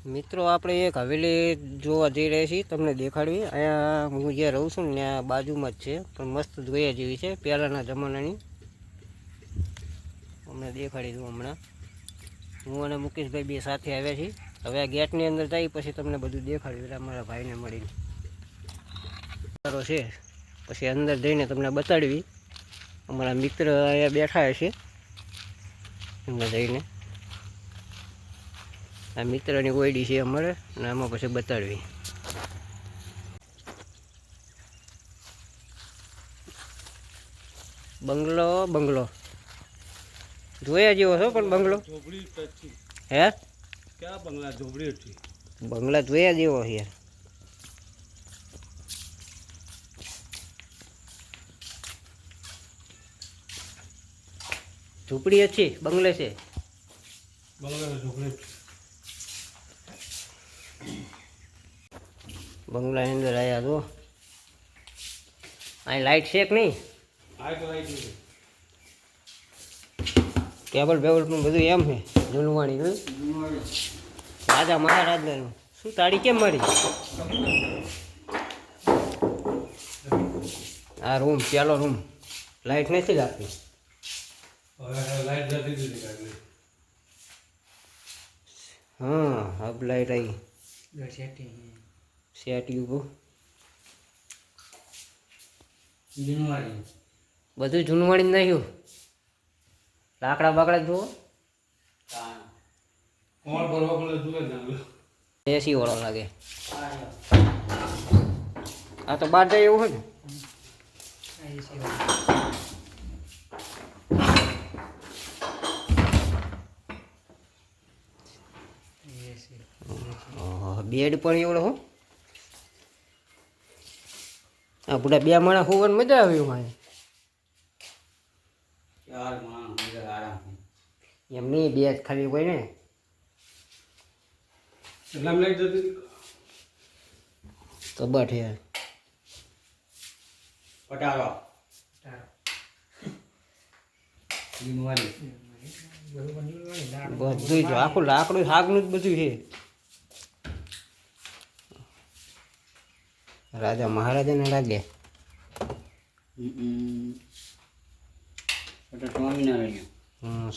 મિત્રો આપણે એક હવેલી જોવા જઈ રહ્યા છીએ, તમને દેખાડવી. અહીંયા હું જ્યાં રહું છું ને ત્યાં બાજુમાં જ છે, પણ મસ્ત જોયા જેવી છે, પહેલાંના જમાનાની. અમને દેખાડી દઉં હમણાં. હું અને મુકેશભાઈ બે સાથે આવ્યા છીએ. હવે આ ગેટની અંદર જઈ પછી તમને બધું દેખાડ્યું એટલે અમારા ભાઈને મળીને સારો છે. પછી અંદર જઈને તમને બતાડવી. અમારા મિત્ર અહીંયા બેઠા છે, એમને જઈને આ મિત્રની ઓયડી છે અમારે, અને આમાં પછી બતાડવી. બંગલો જોયા જેવો છો, પણ બંગલો હે ક્યાં બંગલા ઝોપડી હતી? બંગલા જોયા જેવો છે. ઝૂંપડી अच्छी બંગલે છે. બંગલા ઝોપડી બંગલાની અંદર આવ્યા તો અહીં લાઇટ છે કે નહીં? કેબલ બેબલ પણ બધું એમ છે જૂનવાણી. રાજા મહારાજાનું શું તાળી કેમ મળી? આ રૂમ પેલો રૂમ લાઇટ નથી લાગતી. લાઈટ જતી હતી કાંઈ હા અબ લાઇટ આવી. સેટિંગ બધું જૂનવાણી નાખ્યું. લાકડા બાકડા જુઓ. કોણ ભરવા પડે જુએ ને એસી વાળો લાગે. આ તો બહાર જાય એવું હોય ને. બેડ પણ એવડો હો. આ બધા બે માણસ હોવાની મજા આવી એમાં. એમ નહીં, બે જ ખાલી હોય ને. એટલામાં લાઈટ જતી હતી. કબાટ છે. પટારો બધું જ આખું લાકડું શાકનું જ બધું છે. રાજા મહારાજાને લાગે.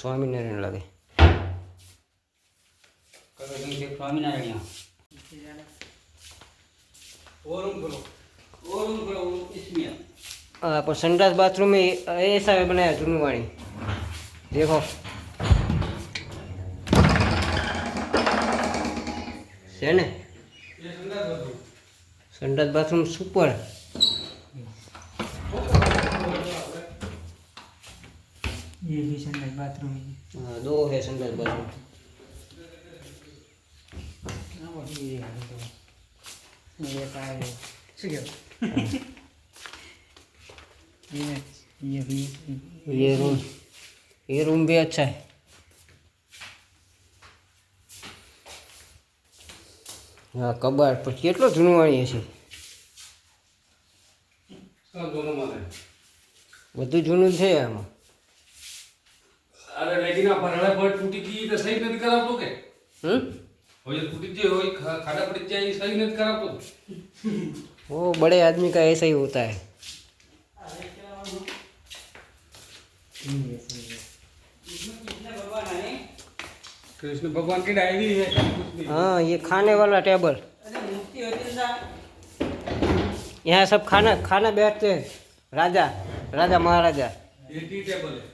સ્વામિનારાયણ લાગે. સ્વામિનારાયણ हाँ पर संडास बाथरूम में ऐसा बनाया जूनवाणी. देखो है ने संडास बाथरूम सुपर. ये भी संडास बाथरूम है. हाँ दो है संडास बाथरूम. ये पाए सुनो ये भी ये रूम भी अच्छा है. हाँ कबाड़ पर કેટલો જૂનવાણી છે. બધું જૂનું છે આમાં. અરે લેકિન આ ભરડા પર તૂટી ગઈ તો સહી નથી કરાવતો કે? હોય टूटी जे હોય खाड़ा पड़ जाए सही नहीं करा तो. वो बड़े आदमी का ऐसा ही होता है. कृष्ण भगवान की डायरी है. हाँ ये खाने वाला टेबल. यहाँ सब खाना खाना बैठते हैं. राजा राजा महाराजा. ये टी टेबल है.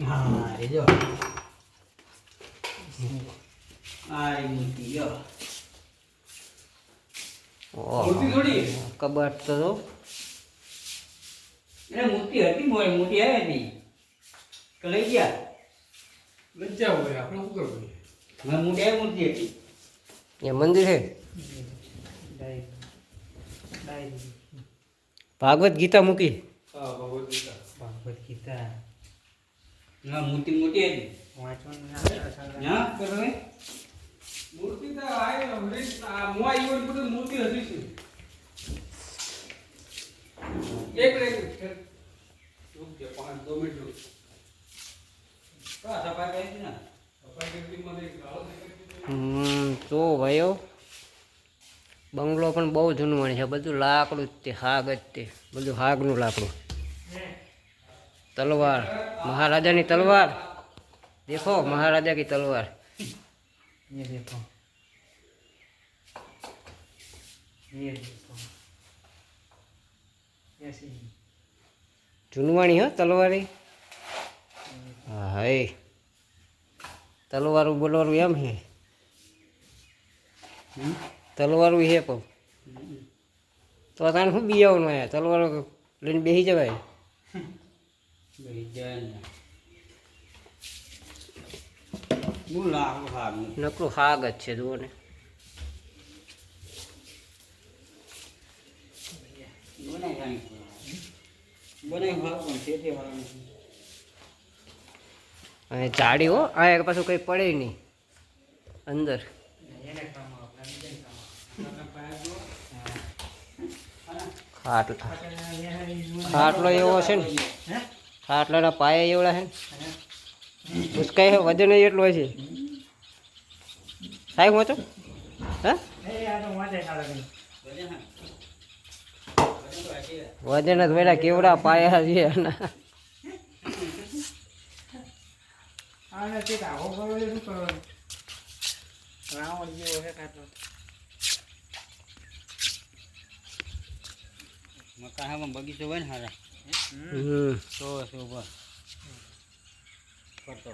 हाँ ये जो मूर्ति थोड़ी है. कबाट तो दो. मूर्ति હતી મોટી આવી હતી કે લઈ ગયા लज्जा हो गया આપણે શું કરવું? મેં મોટી મૂર્તિ હતી. ये मंदिर है. भागवत गीता मुकी. હા ભગવદ ગીતા. ભાગવત ગીતા ના મૂર્તિ મોટી હતી વાંચવાનું ના કરો. મૂર્તિ તો આય હમણાં આ મોઆ ઈવન બધું મૂર્તિ હતી છે. એક રૂક જે 5-2 મિનિટ રૂક. સફાઈ કરી હતી ને સફાઈ કરતી મને એક ગાળો દેખાતી. તો ભાઈઓ બંગલો પણ બહુ જૂનવાણી છે, બધું લાકડું જ તે, હાગ જ તે, બધું હાગનું લાકડું. તલવાર, મહારાજાની તલવાર, દેખો મહારાજા કી તલવાર. ये देखो ये देखो ऐसे ही જૂનવાણી હો તલવારી. હા હે તલવારું બોલવાનું એમ છે, તલવારું છે પણ તો તાને શું બીયાવાનું આવ્યા, તલવારો લઈને બેસી જવાય. નકરું હાગ જ છે જુઓ ને. અહીં ચાડી હો, આ પાછું કંઈ પડે નહીં અંદર. ખાટલો એવો છે ને, ખાટલાના પાયા એવડા છે ને, ઉસકાય છે, વજન એટલો છે. સાહેબ વાંચો હા વજન જ વેડા કેવડા પાયા છે એના. મકાનમાં બગીચો હોય ને હારા તો શોભા કરતો